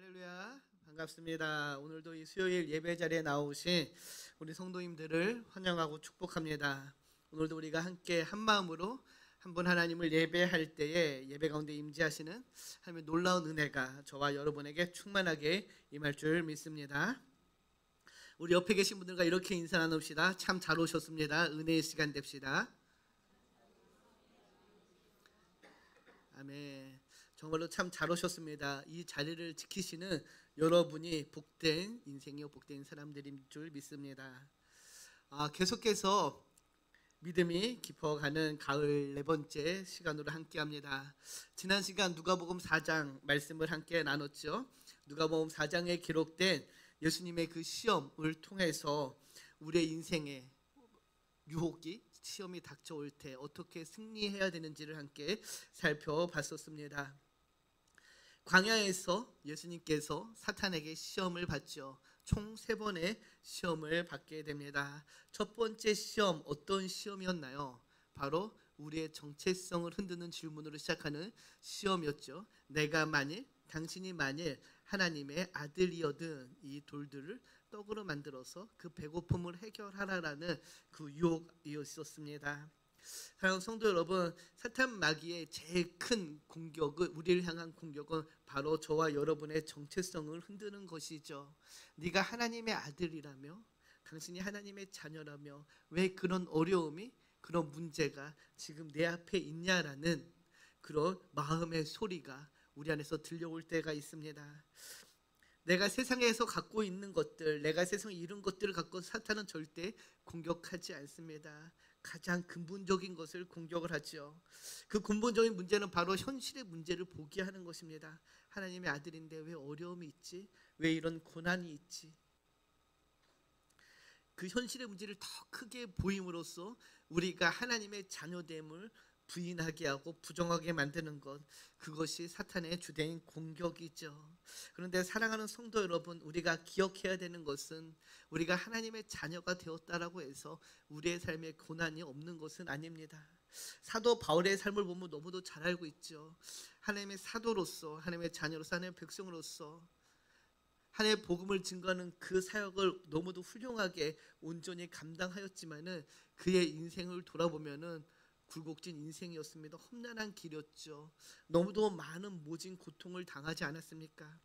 할렐루야, 반갑습니다. 오늘도 이 수요일 예배 자리에 나오신 우리 성도님들을 환영하고 축복합니다. 오늘도 우리가 함께 한 마음으로 한 분 하나님을 예배할 때에 예배 가운데 임재하시는 하나님의 놀라운 은혜가 저와 여러분에게 충만하게 임할 줄 믿습니다. 우리 옆에 계신 분들과 이렇게 인사 나눕시다. 참 잘 오셨습니다. 은혜의 시간 됩시다. 아멘. 정말로 참 잘 오셨습니다. 이 자리를 지키시는 여러분이 복된 인생이요 복된 사람들인 줄 믿습니다. 계속해서 믿음이 깊어가는 가을 네 번째 시간으로 함께합니다. 지난 시간 누가복음 4장 말씀을 함께 나눴죠. 누가복음 4장에 기록된 예수님의 그 시험을 통해서 우리의 인생에 유혹이 시험이 닥쳐올 때 어떻게 승리해야 되는지를 함께 살펴봤었습니다. 광야에서 예수님께서 사탄에게 시험을 받죠. 총 3번의 시험을 받게 됩니다. 첫 번째 시험 어떤 시험이었나요? 바로 우리의 정체성을 흔드는 질문으로 시작하는 시험이었죠. 당신이 만일 하나님의 아들이어든 이 돌들을 떡으로 만들어서 그 배고픔을 해결하라라는 그 유혹이었습니다. 사랑하는 성도 여러분, 사탄 마귀의 제일 큰 공격은, 우리를 향한 공격은 바로 저와 여러분의 정체성을 흔드는 것이죠. 네가 하나님의 아들이라며, 당신이 하나님의 자녀라며 왜 그런 어려움이, 그런 문제가 지금 내 앞에 있냐라는 그런 마음의 소리가 우리 안에서 들려올 때가 있습니다. 내가 세상에서 갖고 있는 것들, 내가 세상에 이룬 것들을 갖고 사탄은 절대 공격하지 않습니다. 가장 근본적인 것을 공격을 하죠. 그 근본적인 문제는 바로 현실의 문제를 포기하는 것입니다. 하나님의 아들인데 왜 어려움이 있지? 왜 이런 고난이 있지? 그 현실의 문제를 더 크게 보임으로써 우리가 하나님의 자녀됨을 부인하게 하고 부정하게 만드는 것, 그것이 사탄의 주된 공격이죠. 그런데 사랑하는 성도 여러분, 우리가 기억해야 되는 것은 우리가 하나님의 자녀가 되었다라고 해서 우리의 삶에 고난이 없는 것은 아닙니다. 사도 바울의 삶을 보면 너무도 잘 알고 있죠. 하나님의 사도로서, 하나님의 자녀로서, 하나님의 백성으로서 하나님의 복음을 증거하는 그 사역을 너무도 훌륭하게 온전히 감당하였지만은 그의 인생을 돌아보면은 굴곡진 인생이었습니다. 험난한 길이었죠. 너무도 많은 모진 고통을 당하지 않았습니까?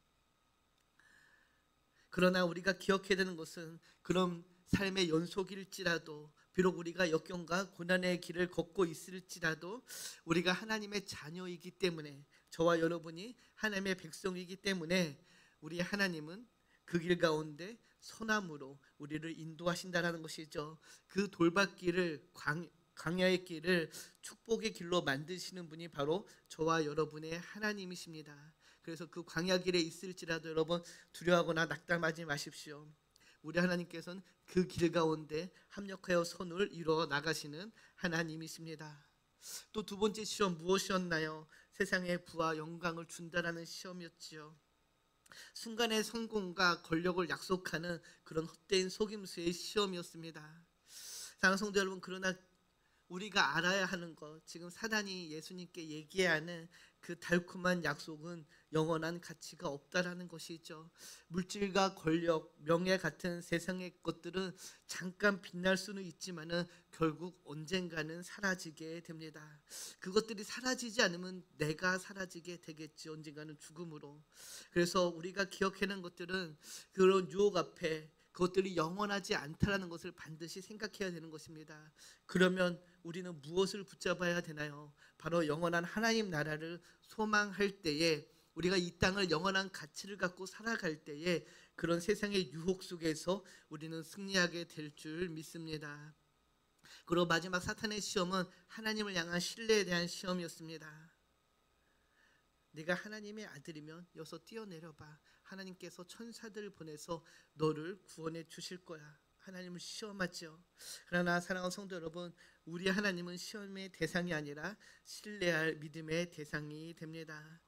그러나 우리가 기억해야 되는 것은 그런 삶의 연속일지라도, 비록 우리가 역경과 고난의 길을 걷고 있을지라도 우리가 하나님의 자녀이기 때문에, 저와 여러분이 하나님의 백성이기 때문에 우리 하나님은 그 길 가운데 선함으로 우리를 인도하신다라는 것이죠. 그 돌밭길을, 광야의 길을 축복의 길로 만드시는 분이 바로 저와 여러분의 하나님이십니다. 그래서 그 광야 길에 있을지라도 여러분 두려워하거나 낙담하지 마십시오. 우리 하나님께서는 그 길 가운데 합력하여 선을 이루어 나가시는 하나님이십니다. 또 두 번째 시험 무엇이었나요? 세상에 부와 영광을 준다라는 시험이었지요. 순간의 성공과 권력을 약속하는 그런 헛된 속임수의 시험이었습니다. 사랑하는 성도 여러분, 그러나 우리가 알아야 하는 것, 지금 사단이 예수님께 얘기하는 그 달콤한 약속은 영원한 가치가 없다라는 것이죠. 물질과 권력, 명예 같은 세상의 것들은 잠깐 빛날 수는 있지만은 결국 언젠가는 사라지게 됩니다. 그것들이 사라지지 않으면 내가 사라지게 되겠지, 언젠가는 죽음으로. 그래서 우리가 기억하는 것들은 그런 유혹 앞에 그것들이 영원하지 않다라는 것을 반드시 생각해야 되는 것입니다. 그러면 우리는 무엇을 붙잡아야 되나요? 바로 영원한 하나님 나라를 소망할 때에, 우리가 이 땅을 영원한 가치를 갖고 살아갈 때에 그런 세상의 유혹 속에서 우리는 승리하게 될 줄 믿습니다. 그리고 마지막 사탄의 시험은 하나님을 향한 신뢰에 대한 시험이었습니다. 네가 하나님의 아들이면 여기서 뛰어내려봐. 하나님께서 천사들을 보내서 너를 구원해 주실 거야. 하나님을 시험하죠. 그러나 사랑하는 성도 여러분, 우리 하나님은 시험의 대상이 아니라 신뢰할 믿음의 대상이 됩니다.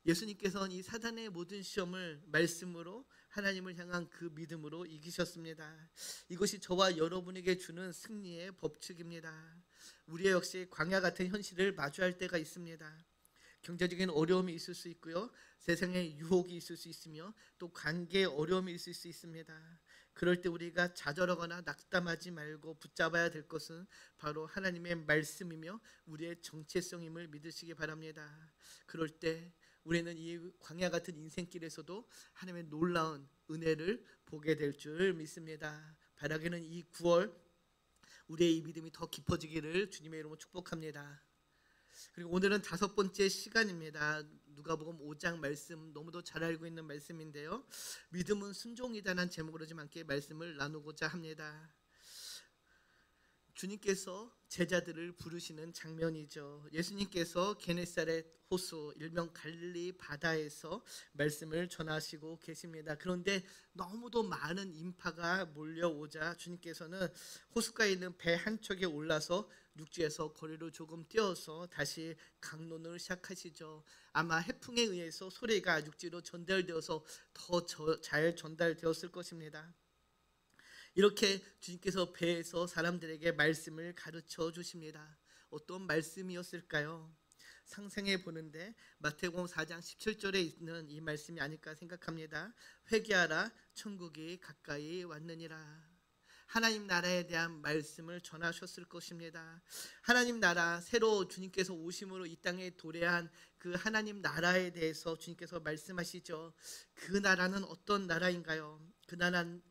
예수님께서는 이 사단의 모든 시험을 말씀으로, 하나님을 향한 그 믿음으로 이기셨습니다. 이것이 저와 여러분에게 주는 승리의 법칙입니다. 우리 역시 광야 같은 현실을 마주할 때가 있습니다. 경제적인 어려움이 있을 수 있고요. 세상에 유혹이 있을 수 있으며 또 관계에 어려움이 있을 수 있습니다. 그럴 때 우리가 좌절하거나 낙담하지 말고 붙잡아야 될 것은 바로 하나님의 말씀이며 우리의 정체성임을 믿으시기 바랍니다. 그럴 때 우리는 이 광야 같은 인생길에서도 하나님의 놀라운 은혜를 보게 될 줄 믿습니다. 바라기는 이 9월 우리의 이 믿음이 더 깊어지기를 주님의 이름으로 축복합니다. 그리고 오늘은 5번째 시간입니다. 누가복음 5장 말씀 너무도 잘 알고 있는 말씀인데요. 믿음은 순종이다라는 제목으로 좀 함께 말씀을 나누고자 합니다. 주님께서 제자들을 부르시는 장면이죠. 예수님께서 게네사렛 호수 일명 갈릴리 바다에서 말씀을 전하시고 계십니다. 그런데 너무도 많은 인파가 몰려오자 주님께서는 호숫가에 있는 배 한 척에 올라서 육지에서 거리를 조금 띄어서 다시 강론을 시작하시죠. 아마 해풍에 의해서 소리가 육지로 전달되어서 더 잘 전달되었을 것입니다. 이렇게 주님께서 배에서 사람들에게 말씀을 가르쳐 주십니다. 어떤 말씀이었을까요? 상상해 보는데 마태복음 4장 17절에 있는 이 말씀이 아닐까 생각합니다. 회개하라, 천국이 가까이 왔느니라. 하나님 나라에 대한 말씀을 전하셨을 것입니다. 하나님 나라, 새로 주님께서 오심으로 이 땅에 도래한 그 하나님 나라에 대해서 주님께서 말씀하시죠. 그 나라는 어떤 나라인가요? 그 나라는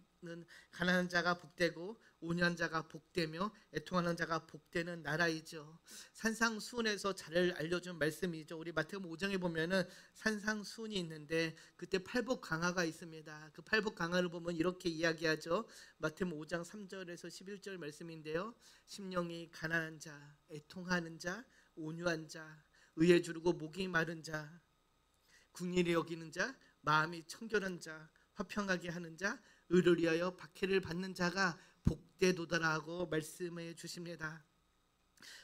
가난한 자가 복되고 온유한 자가 복되며 애통하는 자가 복되는 나라이죠. 산상수훈에서 잘 알려준 말씀이죠. 우리 마태복음 5장에 보면은 산상수훈이 있는데 그때 팔복강화가 있습니다. 그 팔복강화를 보면 이렇게 이야기하죠. 마태복음 5장 3절에서 11절 말씀인데요. 심령이 가난한 자, 애통하는 자, 온유한 자, 의에 주르고 목이 마른 자, 궁일이 여기는 자, 마음이 청결한 자, 화평하게 하는 자, 의를 위하여 박해를 받는 자가 복되도다라고 말씀해 주십니다.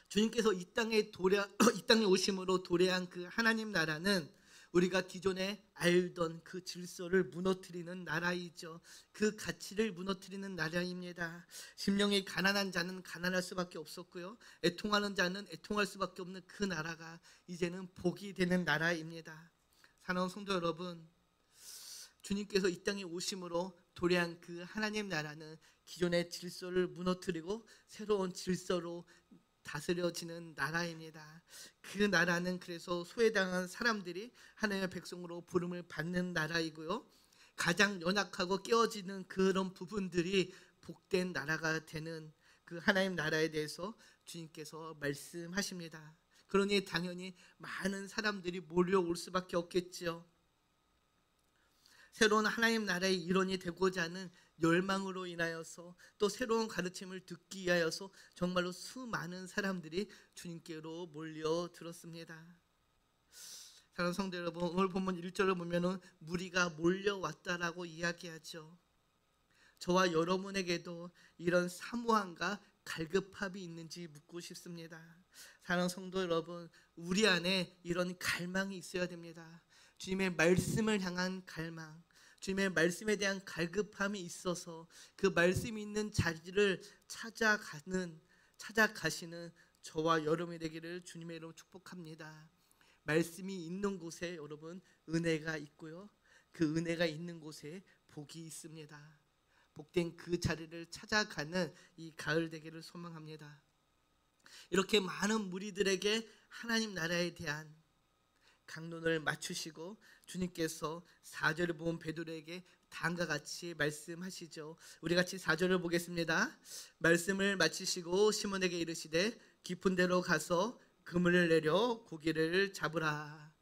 주님께서 이 땅에 오심으로 도래한 그 하나님 나라는 우리가 기존에 알던 그 질서를 무너뜨리는 나라이죠. 그 가치를 무너뜨리는 나라입니다. 심령이 가난한 자는 가난할 수밖에 없었고요. 애통하는 자는 애통할 수밖에 없는 그 나라가 이제는 복이 되는 나라입니다. 사랑하는 성도 여러분, 주님께서 이 땅에 오심으로 도래한 그 하나님 나라는 기존의 질서를 무너뜨리고 새로운 질서로 다스려지는 나라입니다. 그 나라는 그래서 소외당한 사람들이 하나님의 백성으로 부름을 받는 나라이고요. 가장 연약하고 깨어지는 그런 부분들이 복된 나라가 되는 그 하나님 나라에 대해서 주님께서 말씀하십니다. 그러니 당연히 많은 사람들이 몰려올 수밖에 없겠지요. 새로운 하나님 나라의 일원이 되고자 하는 열망으로 인하여서 또 새로운 가르침을 듣기 위하여서 정말로 수많은 사람들이 주님께로 몰려들었습니다. 사랑하는 성도 여러분, 오늘 본문 1절을 보면은 무리가 몰려왔다라고 이야기하죠. 저와 여러분에게도 이런 사모함과 갈급함이 있는지 묻고 싶습니다. 사랑하는 성도 여러분, 우리 안에 이런 갈망이 있어야 됩니다. 주님의 말씀을 향한 갈망, 주님의 말씀에 대한 갈급함이 있어서 그 말씀이 있는 자리를 찾아가시는 저와 여러분이 되기를 주님의 이름으로 축복합니다. 말씀이 있는 곳에 여러분 은혜가 있고요. 그 은혜가 있는 곳에 복이 있습니다. 복된 그 자리를 찾아가는 이 가을 되기를 소망합니다. 이렇게 많은 무리들에게 하나님 나라에 대한 강론을 맞추시고 주님께서 4절을 본 베드로에게 다음과 같이 말씀하시죠. 우리 같이 4절을 보겠습니다. 말씀을 마치시고 시몬에게 이르시되 깊은 데로 가서 그물을 내려 고기를 잡으라.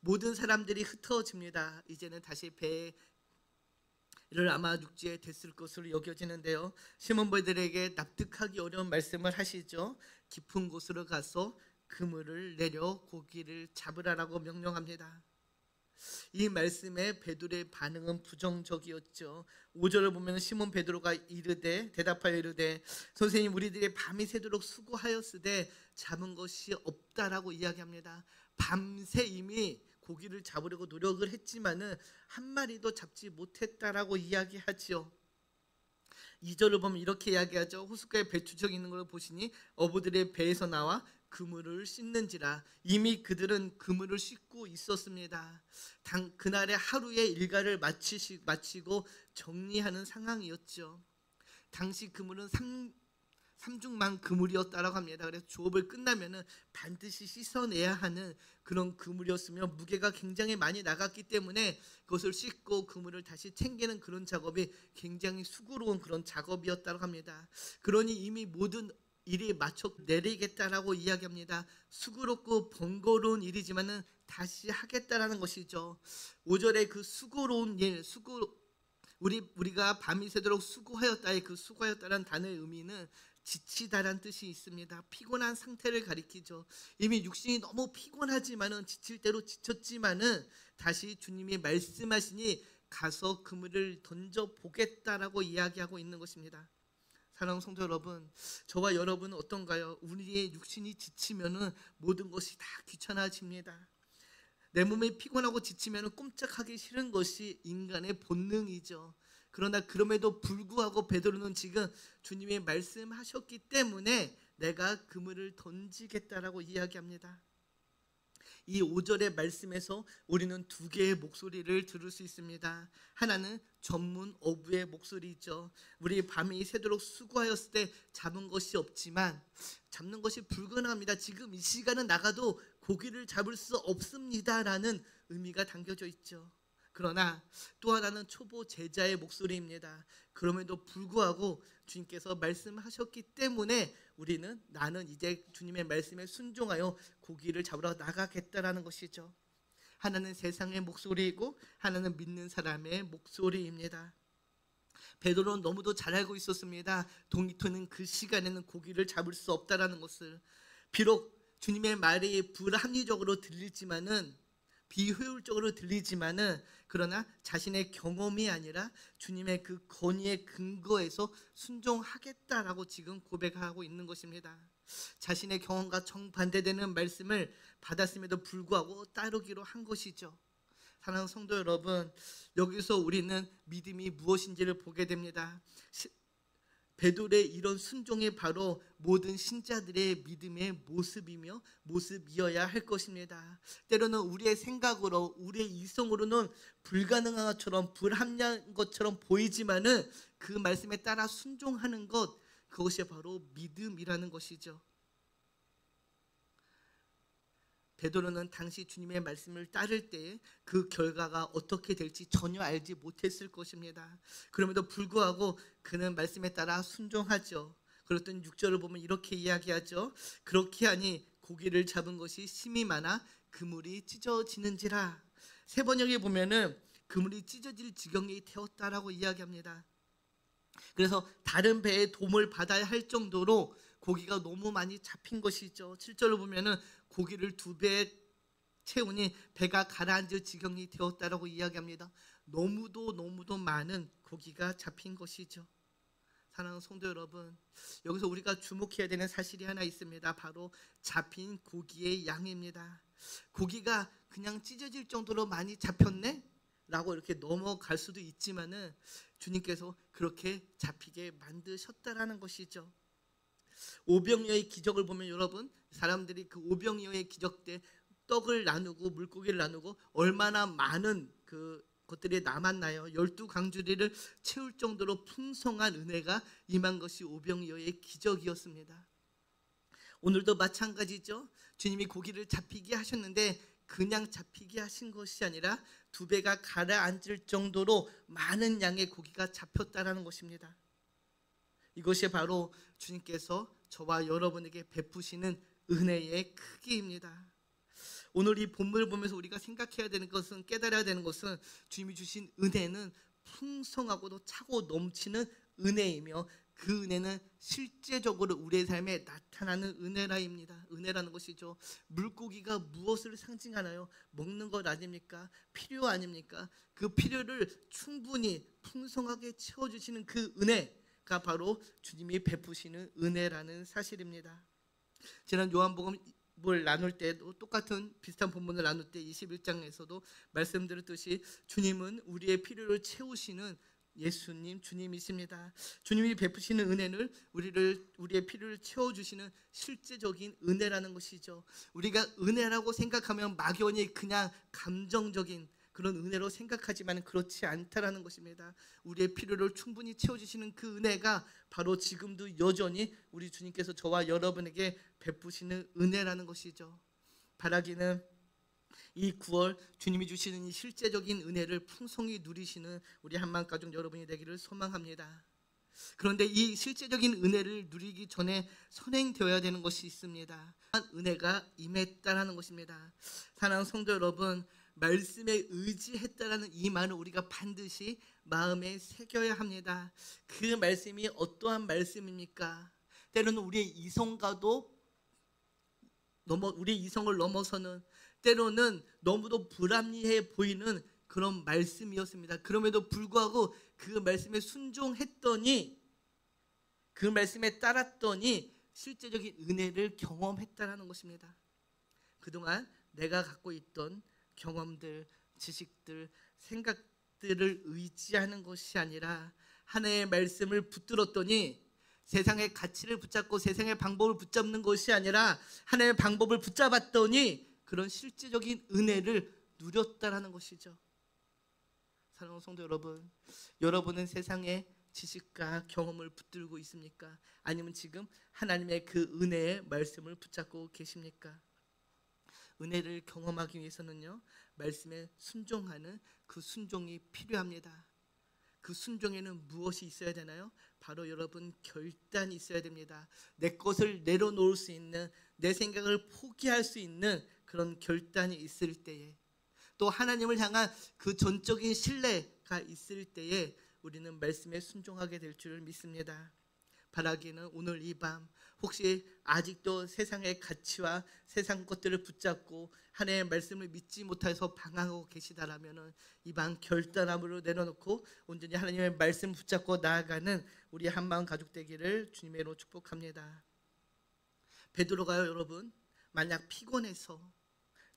모든 사람들이 흩어집니다. 이제는 다시 배를 아마 육지에 댔을 것으로 여겨지는데요. 시몬 베드로에게 납득하기 어려운 말씀을 하시죠. 깊은 곳으로 가서 그물을 내려 고기를 잡으라라고 명령합니다. 이 말씀에 베드로의 반응은 부정적이었죠. 5절을 보면 시몬 베드로가 대답하여 이르되 선생님, 우리들이 밤이 새도록 수고하였으되 잡은 것이 없다라고 이야기합니다. 밤새 이미 고기를 잡으려고 노력을 했지만은 한 마리도 잡지 못했다라고 이야기하지요. 2절을 보면 이렇게 이야기하죠. 호숫가에 배추적이 있는 걸 보시니 어부들의 배에서 나와 그물을 씻는지라. 이미 그들은 그물을 씻고 있었습니다. 그날의 하루의 일과를 마치고 정리하는 상황이었죠. 당시 그물은 삼중만 그물이었다라고 합니다. 그래서 조업을 끝나면은 반드시 씻어내야 하는 그런 그물이었으며 무게가 굉장히 많이 나갔기 때문에 그것을 씻고 그물을 다시 챙기는 그런 작업이 굉장히 수고로운 그런 작업이었다고 합니다. 그러니 이미 모든 일이 마쳐 내리겠다라고 이야기합니다. 수고롭고 번거로운 일이지만은 다시 하겠다라는 것이죠. 5절에 그 수고로운 일, 우리가 밤이 새도록 수고하였다의 그 수고하였다는 단어의 의미는 지치다란 뜻이 있습니다. 피곤한 상태를 가리키죠. 이미 육신이 너무 피곤하지만은 지칠 대로 지쳤지만은 다시 주님이 말씀하시니 가서 그물을 던져 보겠다라고 이야기하고 있는 것입니다. 사랑하는 성도 여러분, 저와 여러분은 어떤가요? 우리의 육신이 지치면은 모든 것이 다 귀찮아집니다. 내 몸이 피곤하고 지치면은 꼼짝하기 싫은 것이 인간의 본능이죠. 그러나 그럼에도 불구하고 베드로는 지금 주님이 말씀하셨기 때문에 내가 그물을 던지겠다라고 이야기합니다. 이 5절의 말씀에서 우리는 두 개의 목소리를 들을 수 있습니다. 하나는 전문 어부의 목소리죠. 우리 밤이 새도록 수고하였을 때 잡은 것이 없지만 잡는 것이 불가능합니다. 지금 이 시간은 나가도 고기를 잡을 수 없습니다라는 의미가 담겨져 있죠. 그러나 또 하나는 초보 제자의 목소리입니다. 그럼에도 불구하고 주님께서 말씀하셨기 때문에 나는 이제 주님의 말씀에 순종하여 고기를 잡으러 나가겠다라는 것이죠. 하나는 세상의 목소리이고 하나는 믿는 사람의 목소리입니다. 베드로는 너무도 잘 알고 있었습니다. 동이토는 그 시간에는 고기를 잡을 수 없다라는 것을. 비록 주님의 말이 불합리적으로 들리지만은 비효율적으로 들리지만은 그러나 자신의 경험이 아니라 주님의 그 건의의 근거에서 순종하겠다라고 지금 고백하고 있는 것입니다. 자신의 경험과 정반대되는 말씀을 받았음에도 불구하고 따르기로 한 것이죠. 사랑하는 성도 여러분, 여기서 우리는 믿음이 무엇인지를 보게 됩니다. 베드로의 이런 순종이 바로 모든 신자들의 믿음의 모습이어야 할 것입니다. 때로는 우리의 생각으로, 우리의 이성으로는 불가능한 것처럼, 불합리한 것처럼 보이지만은 그 말씀에 따라 순종하는 것, 그것이 바로 믿음이라는 것이죠. 베드로는 당시 주님의 말씀을 따를 때 그 결과가 어떻게 될지 전혀 알지 못했을 것입니다. 그럼에도 불구하고 그는 말씀에 따라 순종하죠. 그랬더니 6절을 보면 이렇게 이야기하죠. 그렇게 하니 고기를 잡은 것이 심이 많아 그물이 찢어지는지라. 새 번역에 보면은 그물이 찢어질 지경이 되었다라고 이야기합니다. 그래서 다른 배의 도움을 받아야 할 정도로 고기가 너무 많이 잡힌 것이죠. 7절을 보면은 고기를 2배 채우니 배가 가라앉을 지경이 되었다라고 이야기합니다. 너무도 많은 고기가 잡힌 것이죠. 사랑하는 성도 여러분, 여기서 우리가 주목해야 되는 사실이 하나 있습니다. 바로 잡힌 고기의 양입니다. 고기가 그냥 찢어질 정도로 많이 잡혔네? 라고 이렇게 넘어갈 수도 있지만은 주님께서 그렇게 잡히게 만드셨다라는 것이죠. 오병이어의 기적을 보면 여러분, 사람들이 그 오병이어의 기적 때 떡을 나누고 물고기를 나누고 얼마나 많은 것들이 남았나요? 12강주리를 채울 정도로 풍성한 은혜가 임한 것이 오병이어의 기적이었습니다. 오늘도 마찬가지죠. 주님이 고기를 잡히게 하셨는데 그냥 잡히게 하신 것이 아니라 2배가 가라앉을 정도로 많은 양의 고기가 잡혔다라는 것입니다. 이것이 바로 주님께서 저와 여러분에게 베푸시는 은혜의 크기입니다. 오늘 이 본문을 보면서 우리가 생각해야 되는 것은, 깨달아야 되는 것은 주님이 주신 은혜는 풍성하고도 차고 넘치는 은혜이며 그 은혜는 실제적으로 우리의 삶에 나타나는 은혜라는 것이죠. 물고기가 무엇을 상징하나요? 먹는 것 아닙니까? 필요 아닙니까? 그 필요를 충분히 풍성하게 채워주시는 그 은혜가 바로 주님이 베푸시는 은혜라는 사실입니다. 지난 요한복음을 나눌 때도 똑같은 비슷한 본문을 나눌 때 21장에서도 말씀드렸듯이 주님은 우리의 필요를 채우시는 예수님, 주님이십니다. 주님이 베푸시는 은혜는 우리의 필요를 채워주시는 실제적인 은혜라는 것이죠. 우리가 은혜라고 생각하면 막연히 그냥 감정적인 그런 은혜로 생각하지만 그렇지 않다라는 것입니다. 우리의 필요를 충분히 채워주시는 그 은혜가 바로 지금도 여전히 우리 주님께서 저와 여러분에게 베푸시는 은혜라는 것이죠. 바라기는 이 9월 주님이 주시는 이 실제적인 은혜를 풍성히 누리시는 우리 한마음가족 여러분이 되기를 소망합니다. 그런데 이 실제적인 은혜를 누리기 전에 선행되어야 되는 것이 있습니다. 은혜가 임했다라는 것입니다. 사랑하는 성도 여러분, 말씀에 의지했다라는 이 말을 우리가 반드시 마음에 새겨야 합니다. 그 말씀이 어떠한 말씀입니까? 때로는 우리의 이성을 넘어서는, 때로는 너무도 불합리해 보이는 그런 말씀이었습니다. 그럼에도 불구하고 그 말씀에 순종했더니, 그 말씀에 따랐더니 실제적인 은혜를 경험했다라는 것입니다. 그동안 내가 갖고 있던 경험들, 지식들, 생각들을 의지하는 것이 아니라 하나님의 말씀을 붙들었더니 세상의 가치를 붙잡고 세상의 방법을 붙잡는 것이 아니라 하나님의 방법을 붙잡았더니 그런 실제적인 은혜를 누렸다라는 것이죠. 사랑하는 성도 여러분, 여러분은 세상의 지식과 경험을 붙들고 있습니까? 아니면 지금 하나님의 그 은혜의 말씀을 붙잡고 계십니까? 은혜를 경험하기 위해서는요, 말씀에 순종하는 그 순종이 필요합니다. 그 순종에는 무엇이 있어야 되나요? 바로 여러분, 결단이 있어야 됩니다. 내 것을 내려놓을 수 있는, 내 생각을 포기할 수 있는 그런 결단이 있을 때에, 또 하나님을 향한 그 전적인 신뢰가 있을 때에 우리는 말씀에 순종하게 될 줄 믿습니다. 바라기는 오늘 이 밤 혹시 아직도 세상의 가치와 세상 것들을 붙잡고 하나님의 말씀을 믿지 못해서 방황하고 계시다라면 이 밤 결단함으로 내려놓고 온전히 하나님의 말씀 붙잡고 나아가는 우리 한마음 가족 되기를 주님의 이름으로 축복합니다. 베드로가요, 여러분, 만약 피곤해서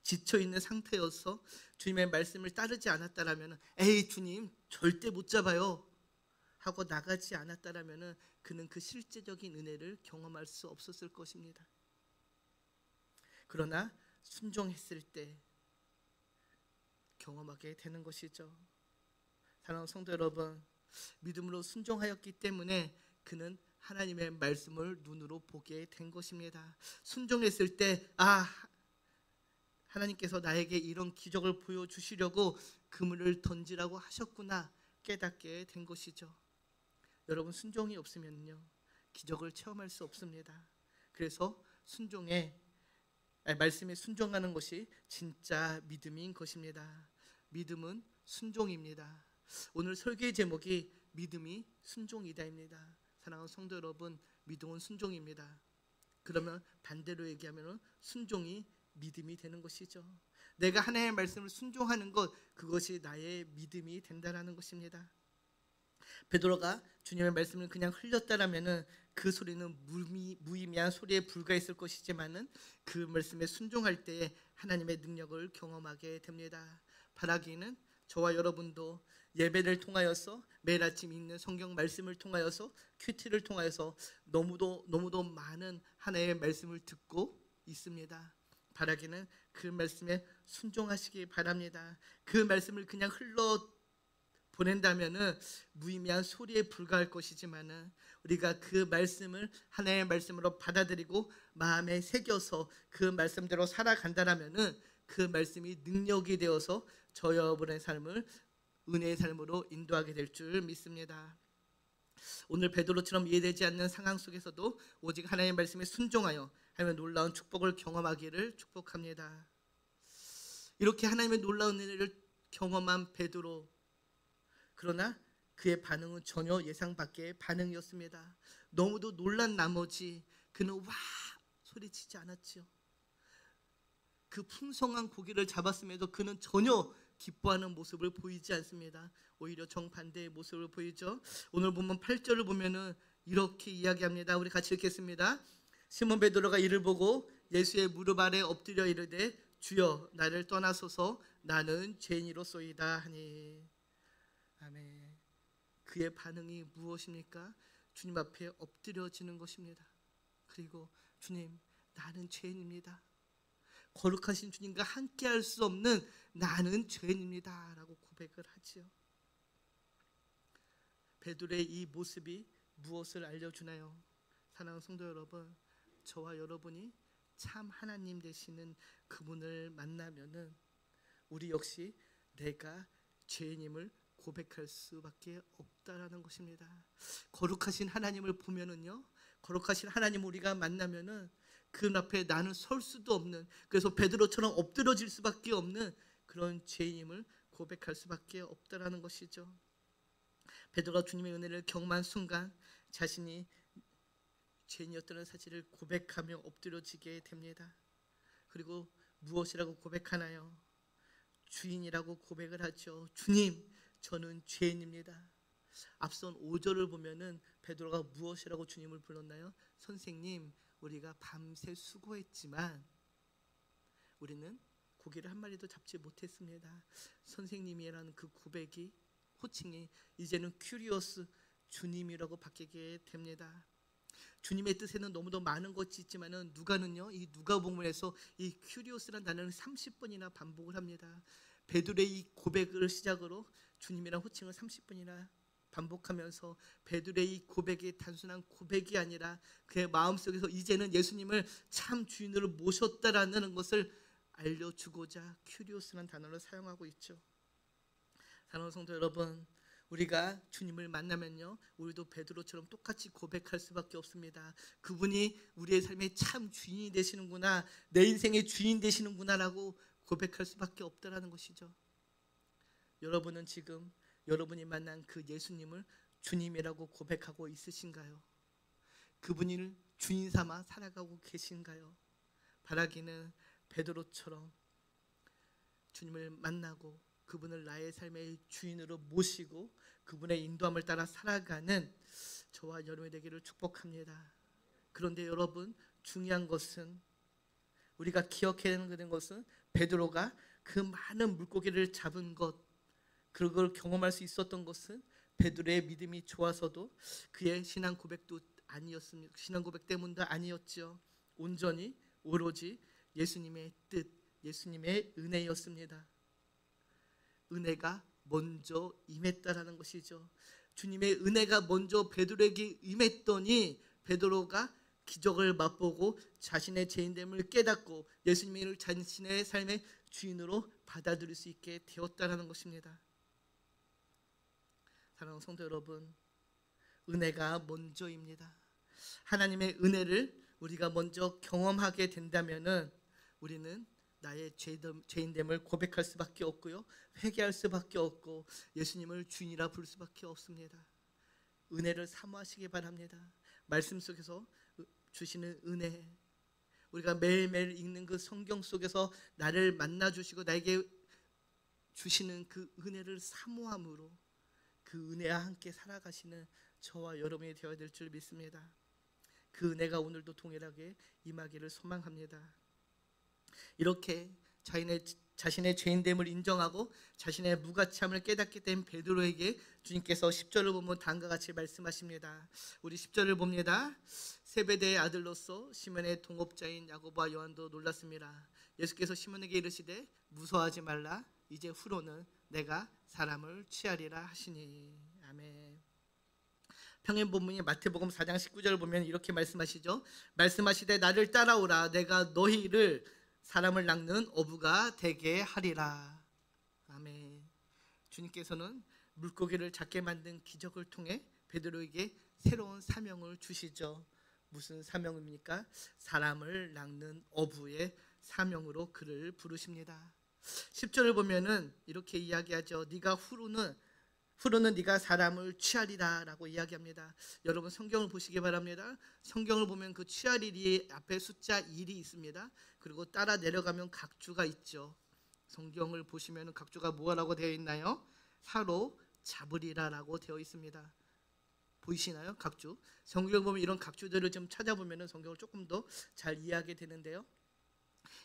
지쳐있는 상태여서 주님의 말씀을 따르지 않았다라면, 에이 주님 절대 못 잡아요 하고 나가지 않았다라면 그는 그 실제적인 은혜를 경험할 수 없었을 것입니다. 그러나 순종했을 때 경험하게 되는 것이죠. 사랑하는 성도 여러분, 믿음으로 순종하였기 때문에 그는 하나님의 말씀을 눈으로 보게 된 것입니다. 순종했을 때 하나님께서 나에게 이런 기적을 보여주시려고 그물을 던지라고 하셨구나 깨닫게 된 것이죠. 여러분, 순종이 없으면요 기적을 체험할 수 없습니다. 그래서 말씀에 순종하는 것이 진짜 믿음인 것입니다. 믿음은 순종입니다. 오늘 설교의 제목이 믿음이 순종이다입니다. 사랑하는 성도 여러분, 믿음은 순종입니다. 그러면 반대로 얘기하면 순종이 믿음이 되는 것이죠. 내가 하나님의 말씀을 순종하는 것, 그것이 나의 믿음이 된다는 것입니다. 베드로가 주님의 말씀을 그냥 흘렸다라면은 그 소리는 무의미한 소리에 불과했을 것이지만은 그 말씀에 순종할 때에 하나님의 능력을 경험하게 됩니다. 바라기는 저와 여러분도 예배를 통하여서 매일 아침 읽는 성경 말씀을 통하여서 큐티를 통하여서 너무도 많은 하나님의 말씀을 듣고 있습니다. 바라기는 그 말씀에 순종하시기 바랍니다. 그 말씀을 그냥 흘러 보낸다면은 무의미한 소리에 불과할 것이지만은 우리가 그 말씀을 하나님의 말씀으로 받아들이고 마음에 새겨서 그 말씀대로 살아간다라면은 그 말씀이 능력이 되어서 저 여러분의 삶을 은혜의 삶으로 인도하게 될 줄 믿습니다. 오늘 베드로처럼 이해되지 않는 상황 속에서도 오직 하나님의 말씀에 순종하여 하나님의 놀라운 축복을 경험하기를 축복합니다. 이렇게 하나님의 놀라운 은혜를 경험한 베드로, 그러나 그의 반응은 전혀 예상 밖의 반응이었습니다. 너무도 놀란 나머지 그는 와 소리치지 않았지요. 그 풍성한 고기를 잡았음에도 그는 전혀 기뻐하는 모습을 보이지 않습니다. 오히려 정반대의 모습을 보이죠. 오늘 보면 8절을 보면은 이렇게 이야기합니다. 우리 같이 읽겠습니다. 시몬 베드로가 이를 보고 예수의 무릎 아래 엎드려 이르되 주여 나를 떠나소서 나는 죄인이로소이다 하니. 아멘. 그의 반응이 무엇입니까? 주님 앞에 엎드려지는 것입니다. 그리고 주님, 나는 죄인입니다. 거룩하신 주님과 함께할 수 없는 나는 죄인입니다 라고 고백을 하지요. 베드로의 이 모습이 무엇을 알려주나요? 사랑하는 성도 여러분, 저와 여러분이 참 하나님 되시는 그분을 만나면은 우리 역시 내가 죄인임을 고백할 수밖에 없다라는 것입니다. 거룩하신 하나님을 보면은요, 거룩하신 하나님 우리가 만나면은 그 앞에 나는 설 수도 없는, 그래서 베드로처럼 엎드러질 수밖에 없는 그런 죄인임을 고백할 수밖에 없다라는 것이죠. 베드로가 주님의 은혜를 경험한 순간 자신이 죄인이었다는 사실을 고백하며 엎드려지게 됩니다. 그리고 무엇이라고 고백하나요? 주인이라고 고백을 하죠. 주님, 저는 죄인입니다. 앞선 5절을 보면은 베드로가 무엇이라고 주님을 불렀나요? 선생님, 우리가 밤새 수고했지만 우리는 고기를 한 마리도 잡지 못했습니다. 선생님이라는 그 고백이, 호칭이 이제는 큐리오스, 주님이라고 바뀌게 됩니다. 주님의 뜻에는 너무도 많은 것이 있지만은 누가는요, 이 누가복음에서 이 큐리오스라는 단어를 30번이나 반복을 합니다. 베드로의 이 고백을 시작으로 주님이란 호칭을 30번이나 반복하면서 베드로의 이 고백이 단순한 고백이 아니라 그의 마음속에서 이제는 예수님을 참 주인으로 모셨다라는 것을 알려주고자 큐리오스라는 단어를 사용하고 있죠. 사랑하는 성도 여러분, 우리가 주님을 만나면요, 우리도 베드로처럼 똑같이 고백할 수밖에 없습니다. 그분이 우리의 삶의 참 주인이 되시는구나, 내 인생의 주인 되시는구나라고 고백할 수밖에 없다라는 것이죠. 여러분은 지금 여러분이 만난 그 예수님을 주님이라고 고백하고 있으신가요? 그분을 주인 삼아 살아가고 계신가요? 바라기는 베드로처럼 주님을 만나고 그분을 나의 삶의 주인으로 모시고 그분의 인도함을 따라 살아가는 저와 여러분이 되기를 축복합니다. 그런데 여러분, 중요한 것은, 우리가 기억해야 하는 것은 베드로가 그 많은 물고기를 잡은 것, 그걸 경험할 수 있었던 것은 베드로의 믿음이 좋아서도 그의 신앙 고백도 아니었습니다. 신앙 고백 때문도 아니었죠. 온전히 오로지 예수님의 뜻, 예수님의 은혜였습니다. 은혜가 먼저 임했다라는 것이죠. 주님의 은혜가 먼저 베드로에게 임했더니 베드로가 기적을 맛보고 자신의 죄인됨을 깨닫고 예수님을 자신의 삶의 주인으로 받아들일 수 있게 되었다라는 것입니다. 사랑하는 성도 여러분, 은혜가 먼저입니다. 하나님의 은혜를 우리가 먼저 경험하게 된다면은 우리는 나의 죄인됨을 고백할 수밖에 없고요, 회개할 수밖에 없고 예수님을 주인이라 부를 수밖에 없습니다. 은혜를 사모하시기 바랍니다. 말씀 속에서 주시는 은혜, 우리가 매일매일 읽는 그 성경 속에서 나를 만나주시고 나에게 주시는 그 은혜를 사모함으로 그 은혜와 함께 살아가시는 저와 여러분이 되어야 될 줄 믿습니다. 그 은혜가 오늘도 동일하게 임하기를 소망합니다. 이렇게 자신의 죄인됨을 인정하고 자신의 무가치함을 깨닫게 된 베드로에게 주님께서 10절을 보면 다음과 같이 말씀하십니다. 우리 10절을 봅니다. 세베대의 아들로서 시몬의 동업자인 야고보와 요한도 놀랐습니다. 예수께서 시몬에게 이르시되 무서워하지 말라, 이제 후로는 내가 사람을 취하리라 하시니. 아멘. 평행 본문이 마태복음 4장 19절을 보면 이렇게 말씀하시죠. 말씀하시되 나를 따라오라, 내가 너희를 사람을 낚는 어부가 되게 하리라. 아멘. 주님께서는 물고기를 잡게 만든 기적을 통해 베드로에게 새로운 사명을 주시죠. 무슨 사명입니까? 사람을 낚는 어부의 사명으로 그를 부르십니다. 10절을 보면은 이렇게 이야기하죠. 네가 후로는 네가 사람을 취하리라 라고 이야기합니다. 여러분 성경을 보시기 바랍니다. 성경을 보면 그 취하리리 앞에 숫자 1이 있습니다. 그리고 따라 내려가면 각주가 있죠. 성경을 보시면 각주가 뭐라고 되어 있나요? 사로 잡으리라 라고 되어 있습니다. 보이시나요? 각주. 성경을 보면 이런 각주들을 좀 찾아보면 성경을 조금 더 잘 이해하게 되는데요,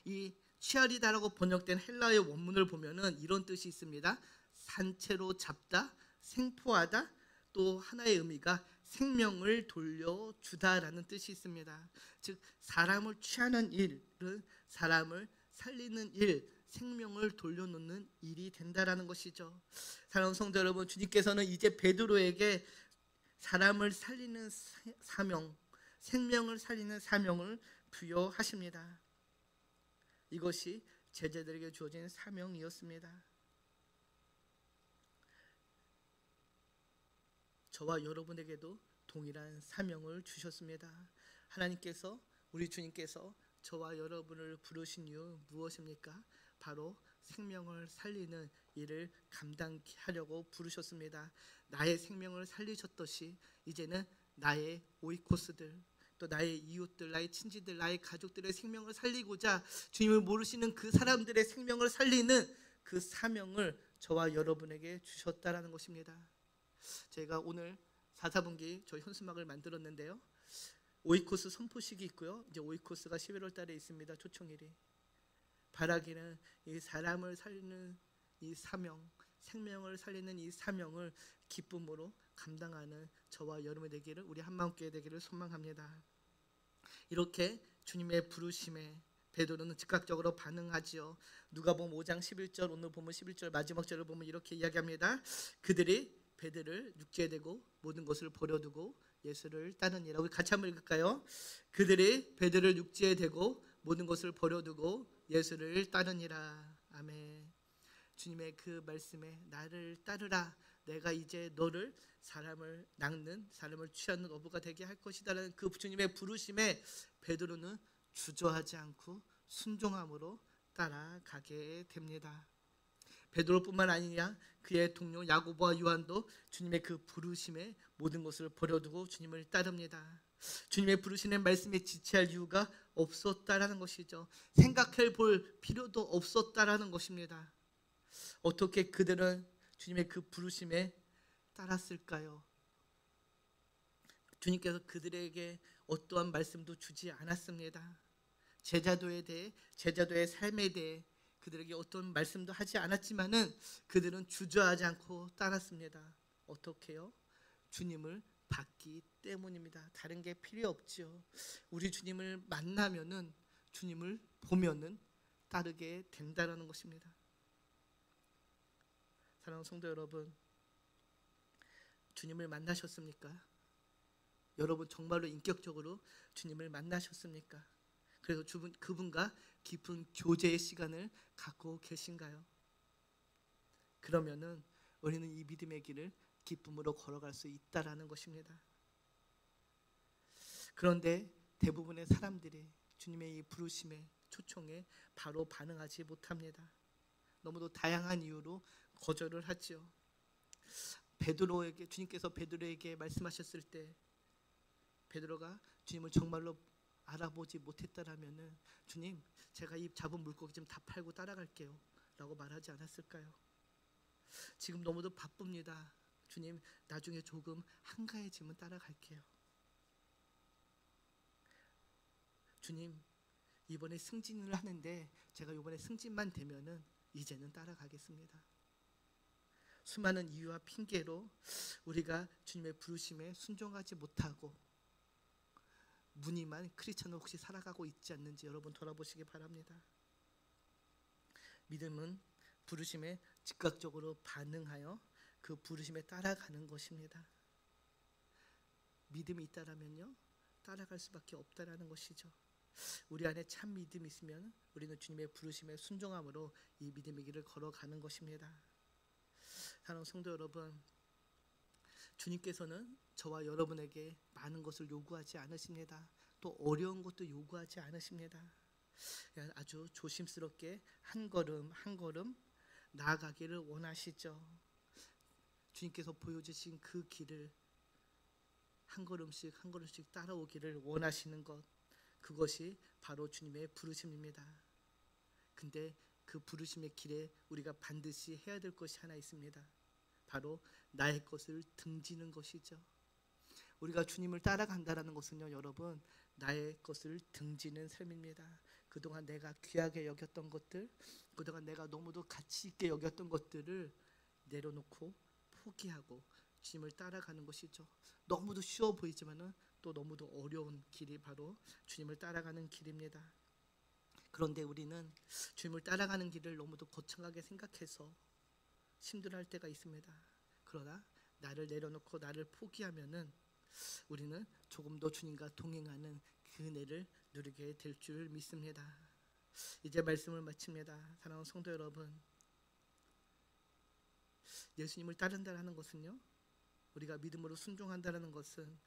이 취하리다라고 번역된 헬라의 원문을 보면은 이런 뜻이 있습니다. 산채로 잡다, 생포하다, 또 하나의 의미가 생명을 돌려주다라는 뜻이 있습니다. 즉 사람을 취하는 일은 사람을 살리는 일, 생명을 돌려놓는 일이 된다라는 것이죠. 사랑하는 성도 여러분, 주님께서는 이제 베드로에게 사람을 살리는 사명, 생명을 살리는 사명을 부여하십니다. 이것이 제자들에게 주어진 사명이었습니다. 저와 여러분에게도 동일한 사명을 주셨습니다. 하나님께서, 우리 주님께서 저와 여러분을 부르신 이유 무엇입니까? 바로 생명을 살리는 일을 감당케 하려고 부르셨습니다. 나의 생명을 살리셨듯이 이제는 나의 오이코스들, 또 나의 이웃들, 나의 친지들, 나의 가족들의 생명을 살리고자 주님을 모르시는 그 사람들의 생명을 살리는 그 사명을 저와 여러분에게 주셨다라는 것입니다. 제가 오늘 4사분기 저희 현수막을 만들었는데요. 오이코스 선포식이 있고요. 이제 오이코스가 11월 달에 있습니다. 초청일이. 바라기는 이 사람을 살리는 이 사명, 생명을 살리는 이 사명을 기쁨으로 감당하는 저와 여러분이 되기를, 우리 한마음교회 되기를 소망합니다. 이렇게 주님의 부르심에 베드로는 즉각적으로 반응하지요. 누가복음 5장 11절, 오늘 보면 11절 마지막 절을 보면 이렇게 이야기합니다. 그들이 베드로를 육지에 대고 모든 것을 버려두고 예수를 따르니라. 우리 같이 한번 읽을까요? 그들이 베드로를 육지에 대고 모든 것을 버려두고 예수를 따르니라. 아멘. 주님의 그 말씀에 나를 따르라. 내가 이제 너를 사람을 낚는, 사람을 취하는 어부가 되게 할 것이다라는 그 주님의 부르심에 베드로는 주저하지 않고 순종함으로 따라가게 됩니다. 베드로뿐만 아니냐 그의 동료 야고보와 요한도 주님의 그 부르심에 모든 것을 버려두고 주님을 따릅니다. 주님의 부르시는 말씀에 지체할 이유가 없었다라는 것이죠. 생각해 볼 필요도 없었다라는 것입니다. 어떻게 그들은 주님의 그 부르심에 따랐을까요? 주님께서 그들에게 어떠한 말씀도 주지 않았습니다. 제자도에 대해, 제자도의 삶에 대해 그들에게 어떤 말씀도 하지 않았지만은 그들은 주저하지 않고 따랐습니다. 어떻게요? 주님을 받기 때문입니다. 다른 게 필요 없죠. 우리 주님을 만나면은, 주님을 보면은 따르게 된다라는 것입니다. 사랑하는 성도 여러분, 주님을 만나셨습니까? 여러분 정말로 인격적으로 주님을 만나셨습니까? 그래서 그분과 깊은 교제의 시간을 갖고 계신가요? 그러면은 우리는 이 믿음의 길을 기쁨으로 걸어갈 수 있다라는 것입니다. 그런데 대부분의 사람들이 주님의 이 부르심에, 초청에 바로 반응하지 못합니다. 너무도 다양한 이유로 거절을 하지요. 베드로에게, 주님께서 베드로에게 말씀하셨을 때 베드로가 주님을 정말로 알아보지 못했다라면은, 주님 제가 이 잡은 물고기 좀 다 팔고 따라갈게요 라고 말하지 않았을까요? 지금 너무도 바쁩니다. 주님 나중에 조금 한가해지면 따라갈게요. 주님 이번에 승진을 하는데 제가 이번에 승진만 되면은 이제는 따라가겠습니다. 수많은 이유와 핑계로 우리가 주님의 부르심에 순종하지 못하고 무늬만 크리스천으로 혹시 살아가고 있지 않는지 여러분 돌아보시기 바랍니다. 믿음은 부르심에 즉각적으로 반응하여 그 부르심에 따라가는 것입니다. 믿음이 있다라면요 따라갈 수밖에 없다라는 것이죠. 우리 안에 참 믿음이 있으면 우리는 주님의 부르심에 순종함으로 이 믿음의 길을 걸어가는 것입니다. 사랑하는 성도 여러분, 주님께서는 저와 여러분에게 많은 것을 요구하지 않으십니다. 또 어려운 것도 요구하지 않으십니다. 아주 조심스럽게 한 걸음 한 걸음 나아가기를 원하시죠. 주님께서 보여주신 그 길을 한 걸음씩 한 걸음씩 따라오기를 원하시는 것, 그것이 바로 주님의 부르심입니다. 근데 그 부르심의 길에 우리가 반드시 해야 될 것이 하나 있습니다. 바로 나의 것을 등지는 것이죠. 우리가 주님을 따라간다는 것은요 여러분, 나의 것을 등지는 삶입니다. 그동안 내가 귀하게 여겼던 것들, 그동안 내가 너무도 가치 있게 여겼던 것들을 내려놓고 포기하고 주님을 따라가는 것이죠. 너무도 쉬워 보이지만은 또 너무도 어려운 길이 바로 주님을 따라가는 길입니다. 그런데 우리는 주님을 따라가는 길을 너무도 거창하게 생각해서 힘들어할 때가 있습니다. 그러나 나를 내려놓고 나를 포기하면은 우리는 조금 더 주님과 동행하는 그 은혜를 누리게 될 줄 믿습니다. 이제 말씀을 마칩니다. 사랑하는 성도 여러분, 예수님을 따른다는 것은요, 우리가 믿음으로 순종한다는 것은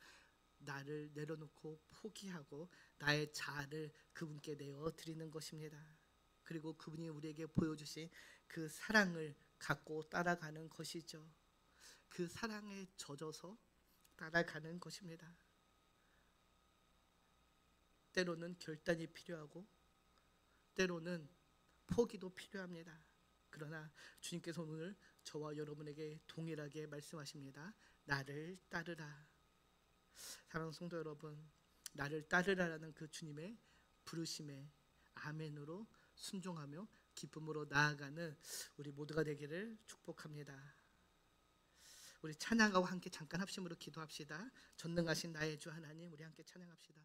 나를 내려놓고 포기하고 나의 자아를 그분께 내어 드리는 것입니다. 그리고 그분이 우리에게 보여주신 그 사랑을 갖고 따라가는 것이죠. 그 사랑에 젖어서 따라가는 것입니다. 때로는 결단이 필요하고 때로는 포기도 필요합니다. 그러나 주님께서 오늘 저와 여러분에게 동일하게 말씀하십니다. 나를 따르라. 사랑하는 성도 여러분, 나를 따르라라는 그 주님의 부르심에 아멘으로 순종하며 기쁨으로 나아가는 우리 모두가 되기를 축복합니다. 우리 찬양하고 함께 잠깐 합심으로 기도합시다. 전능하신 나의 주 하나님, 우리 함께 찬양합시다.